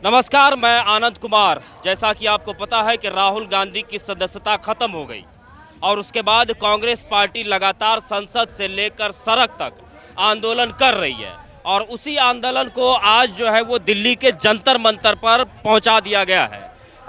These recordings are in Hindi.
नमस्कार, मैं आनंद कुमार। जैसा कि आपको पता है कि राहुल गांधी की सदस्यता खत्म हो गई और उसके बाद कांग्रेस पार्टी लगातार संसद से लेकर सड़क तक आंदोलन कर रही है और उसी आंदोलन को आज जो है वो दिल्ली के जंतर मंतर पर पहुंचा दिया गया है।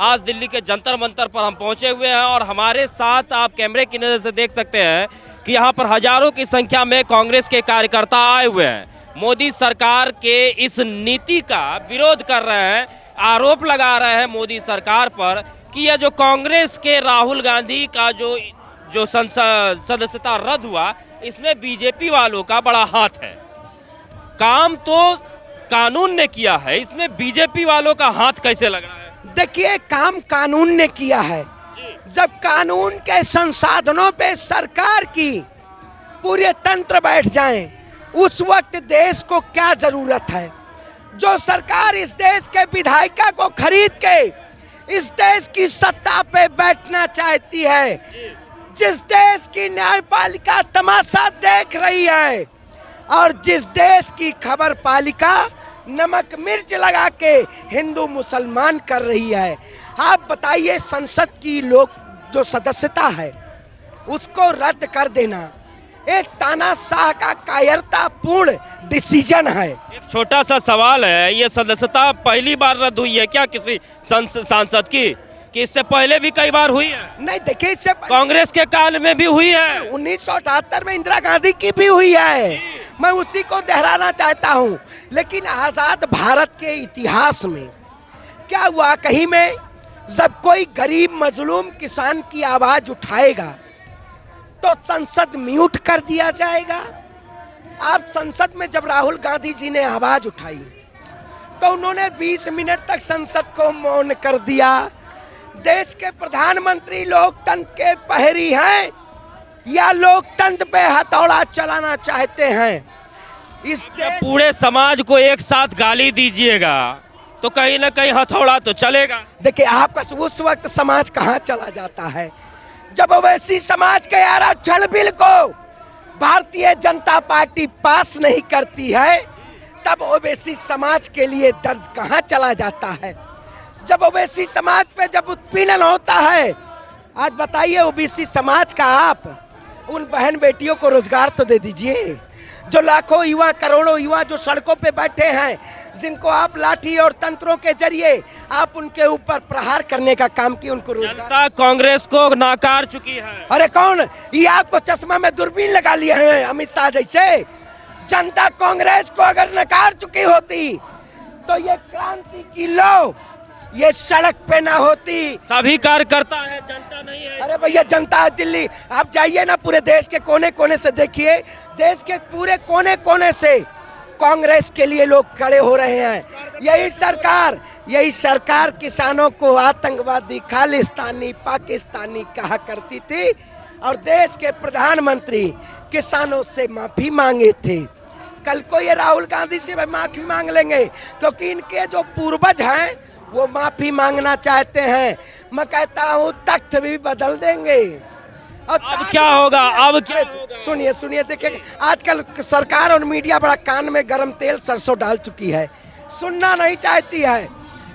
आज दिल्ली के जंतर मंतर पर हम पहुंचे हुए हैं और हमारे साथ आप कैमरे की नज़र से देख सकते हैं कि यहाँ पर हजारों की संख्या में कांग्रेस के कार्यकर्ता आए हुए हैं। मोदी सरकार के इस नीति का विरोध कर रहे हैं, आरोप लगा रहे हैं मोदी सरकार पर कि यह जो कांग्रेस के राहुल गांधी का जो संसद सदस्यता रद्द हुआ, इसमें बीजेपी वालों का बड़ा हाथ है। काम तो कानून ने किया है, इसमें बीजेपी वालों का हाथ कैसे लग रहा है? देखिए, काम कानून ने किया है। जब कानून के संसाधनों पे सरकार की पूरे तंत्र बैठ जाएं, उस वक्त देश को क्या जरूरत है? जो सरकार इस देश के विधायिका को खरीद के इस देश की सत्ता पे बैठना चाहती है, जिस देश की न्यायपालिका तमाशा देख रही है और जिस देश की खबर पालिका नमक मिर्च लगा के हिंदू मुसलमान कर रही है, आप बताइए, संसद की लोग जो सदस्यता है उसको रद्द कर देना एक तानाशाह का कायरतापूर्ण डिसीजन है। एक छोटा सा सवाल है, ये सदस्यता पहली बार रद्द हुई है क्या किसी सांसद की, कि इससे पहले भी कई बार हुई है? नहीं, देखिए, इससे कांग्रेस के काल में भी हुई है। 1978 में इंदिरा गांधी की भी हुई है। मैं उसी को दोहराना चाहता हूँ। लेकिन आजाद भारत के इतिहास में क्या वाकई में जब कोई गरीब मजलूम किसान की आवाज उठाएगा तो संसद म्यूट कर दिया जाएगा? आप संसद में जब राहुल गांधी जी ने आवाज उठाई तो उन्होंने 20 मिनट तक संसद को मौन कर दिया। देश के प्रधानमंत्री लोकतंत्र के पहरी हैं या लोकतंत्र पे हथौड़ा चलाना चाहते हैं? इस पूरे समाज को एक साथ गाली दीजिएगा तो कहीं ना कहीं हथौड़ा तो चलेगा। देखिए, आपका उस वक्त समाज कहाँ चला जाता है जब ओवैसी समाज के आरक्षण बिल को भारतीय जनता पार्टी पास नहीं करती है, तब ओवैसी समाज के लिए दर्द कहाँ चला जाता है? जब ओवैसी समाज पे जब उत्पीड़न होता है, आज बताइए, ओबीसी समाज का आप उन बहन बेटियों को रोजगार तो दे दीजिए। जो लाखों युवा, करोड़ों युवा जो सड़कों पे बैठे हैं, जिनको आप लाठी और तंत्रों के जरिए आप उनके ऊपर प्रहार करने का काम किया, उनको रोजगार। जनता कांग्रेस को नाकार चुकी है। अरे कौन? ये आपको चश्मा में दूरबीन लगा लिए हैं अमित शाह जैसे। जनता कांग्रेस को अगर नकार चुकी होती तो ये क्रांति की लौ ये सड़क पे ना होती। सभी कार्यकर्ता है, जनता नहीं है। अरे भैया, जनता है दिल्ली। आप जाइए ना, पूरे देश के कोने कोने से देखिए, देश के पूरे कोने कोने से कांग्रेस के लिए लोग खड़े हो रहे हैं। यही सरकार किसानों को आतंकवादी, खालिस्तानी, पाकिस्तानी कहा करती थी और देश के प्रधानमंत्री किसानों से माफी मांगे थे। कल को ये राहुल गांधी से भी माफी मांग लेंगे क्योंकि इनके जो पूर्वज हैं वो माफी मांगना चाहते हैं। मैं कहता हूँ तख्त भी बदल देंगे। अब क्या होगा? अब क्या होगा? सुनिए, देखिए, आजकल सरकार और मीडिया बड़ा कान में गरम तेल सरसों डाल चुकी है, सुनना नहीं चाहती है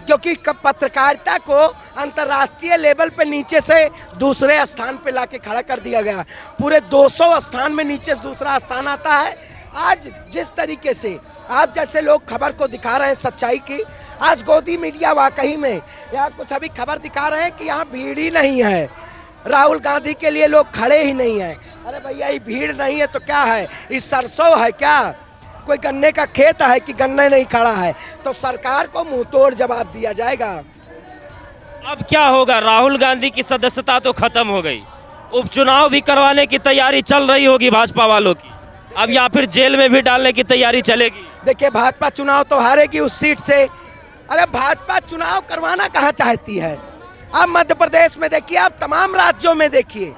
क्योंकि पत्रकारिता को अंतर्राष्ट्रीय लेवल पे नीचे से दूसरे स्थान पे लाके खड़ा कर दिया गया। पूरे 200 स्थान में नीचे से दूसरा स्थान आता है। आज जिस तरीके से आप जैसे लोग खबर को दिखा रहे हैं सच्चाई की, आज गोदी मीडिया वाकई में यहाँ कुछ अभी खबर दिखा रहे हैं कि यहाँ भीड़ ही नहीं है, राहुल गांधी के लिए लोग खड़े ही नहीं हैं। अरे भैया, ये भीड़ नहीं है तो क्या है? इस सरसों है क्या? कोई गन्ने का खेत है कि गन्ने नहीं खड़ा है? तो सरकार को मुंह तोड़ जवाब दिया जाएगा। अब क्या होगा? राहुल गांधी की सदस्यता तो खत्म हो गई, उपचुनाव भी करवाने की तैयारी चल रही होगी भाजपा वालों की, अब या फिर जेल में भी डालने की तैयारी चलेगी। देखिए, भाजपा चुनाव तो हारेगी उस सीट से। अरे भाजपा चुनाव करवाना कहाँ चाहती है? आप मध्य प्रदेश में देखिए, आप तमाम राज्यों में देखिए,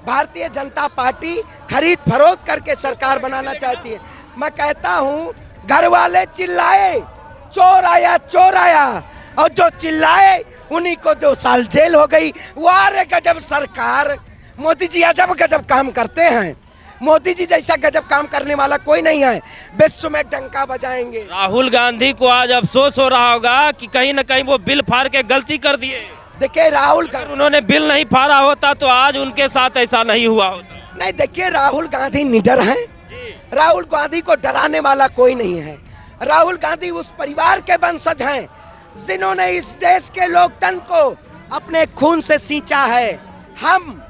भारतीय जनता पार्टी खरीद फरोख्त करके सरकार बनाना चाहती है। मैं कहता हूँ, घर वाले चिल्लाए चोर आया चोर आया, और जो चिल्लाए उन्हीं को 2 साल जेल हो गई। वाह रे गजब सरकार! मोदी जी अजब गजब काम करते हैं। मोदी जी जैसा गजब काम करने वाला कोई नहीं है। विश्व में डंका बजाएंगे। राहुल गांधी को आज अफसोस हो रहा होगा कि कहीं न कहीं वो बिल फाड़ के गलती कर दिए। देखिए राहुल अगर उन्होंने बिल नहीं फाड़ा होता तो आज उनके साथ ऐसा नहीं हुआ होता। नहीं, देखिए राहुल गांधी निडर हैं। राहुल गांधी को डराने वाला कोई नहीं है। राहुल गांधी उस परिवार के वंशज हैं जिन्होंने इस देश के लोकतंत्र को अपने खून से सींचा है। हम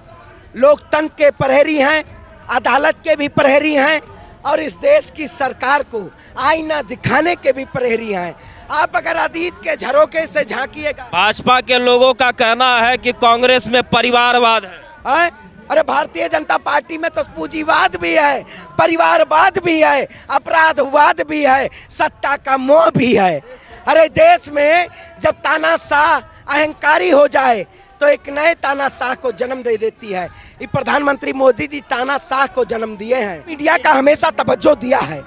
लोकतंत्र के प्रहरी हैं, अदालत के भी प्रहरी हैं और इस देश की सरकार को आईना दिखाने के भी प्रहरी हैं। आप अगर अतीत के झरोखे से झांकिएगा। भाजपा के लोगों का कहना है कि कांग्रेस में परिवारवाद है। अरे भारतीय जनता पार्टी में तो पूंजीवाद भी है, परिवारवाद भी है, अपराधवाद भी है, सत्ता का मोह भी है। अरे देश में जब तानाशाह अहंकारी हो जाए तो एक नए तानाशाह को जन्म दे देती है। ये प्रधानमंत्री मोदी जी तानाशाह को जन्म दिए हैं। मीडिया का हमेशा तवज्जो दिया है,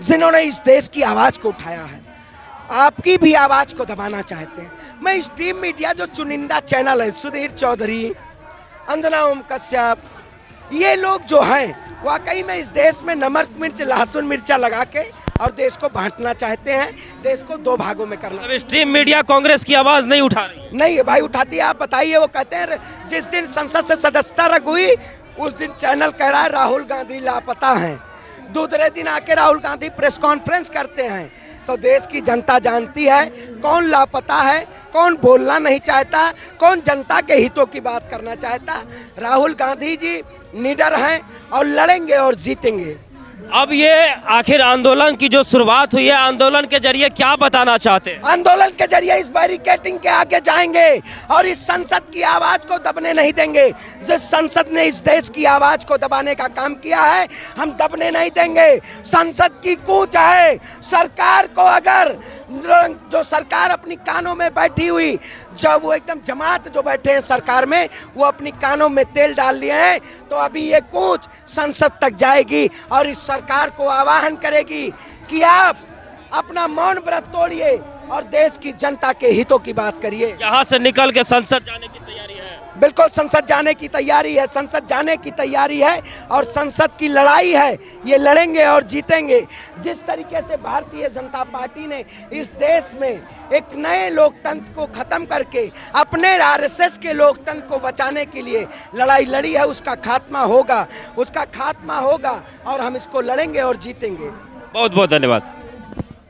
जिन्होंने इस देश की आवाज को उठाया है। आपकी भी आवाज को दबाना चाहते हैं। मैं इस टीम मीडिया जो चुनिंदा चैनल है, सुधीर चौधरी, अंजना ओम कश्यप, ये लोग जो हैं वाकई में इस देश में नमक मिर्च लहसुन मिर्चा लगा के और देश को बांटना चाहते हैं, देश को दो भागों में करना। अब स्ट्रीम मीडिया कांग्रेस की आवाज नहीं उठा रही। नहीं है भाई, उठाती है। आप बताइए। वो कहते हैं जिस दिन संसद से सदस्यता रद्द हुई उस दिन चैनल कह रहा है राहुल गांधी लापता हैं। दूसरे दिन आके राहुल गांधी प्रेस कॉन्फ्रेंस करते हैं। तो देश की जनता जानती है कौन लापता है, कौन बोलना नहीं चाहता, कौन जनता के हितों की बात करना चाहता। राहुल गांधी जी निडर हैं और लड़ेंगे और जीतेंगे। अब ये आखिर आंदोलन की जो शुरुआत हुई है, आंदोलन के जरिए क्या बताना चाहते हैं? आंदोलन के जरिए इस बैरिकेडिंग के आगे जाएंगे और इस संसद की आवाज को दबने नहीं देंगे। जिस संसद ने इस देश की आवाज को दबाने का काम किया है, हम दबने नहीं देंगे। संसद की कूच है। सरकार को अगर जो सरकार अपनी कानों में बैठी हुई, जब वो एकदम जमात जो बैठे हैं सरकार में, वो अपनी कानों में तेल डाल लिए हैं, तो अभी ये कूच संसद तक जाएगी और इस सरकार को आह्वान करेगी कि आप अपना मौन व्रत तोड़िए और देश की जनता के हितों की बात करिए। यहाँ से निकल के संसद जाने की तैयारी है। बिल्कुल संसद जाने की तैयारी है। संसद जाने की तैयारी है और संसद की लड़ाई है। ये लड़ेंगे और जीतेंगे। जिस तरीके से भारतीय जनता पार्टी ने इस देश में एक नए लोकतंत्र को खत्म करके अपने आरएसएस के लोकतंत्र को बचाने के लिए लड़ाई लड़ी है, उसका खात्मा होगा। उसका खात्मा होगा और हम इसको लड़ेंगे और जीतेंगे। बहुत बहुत धन्यवाद।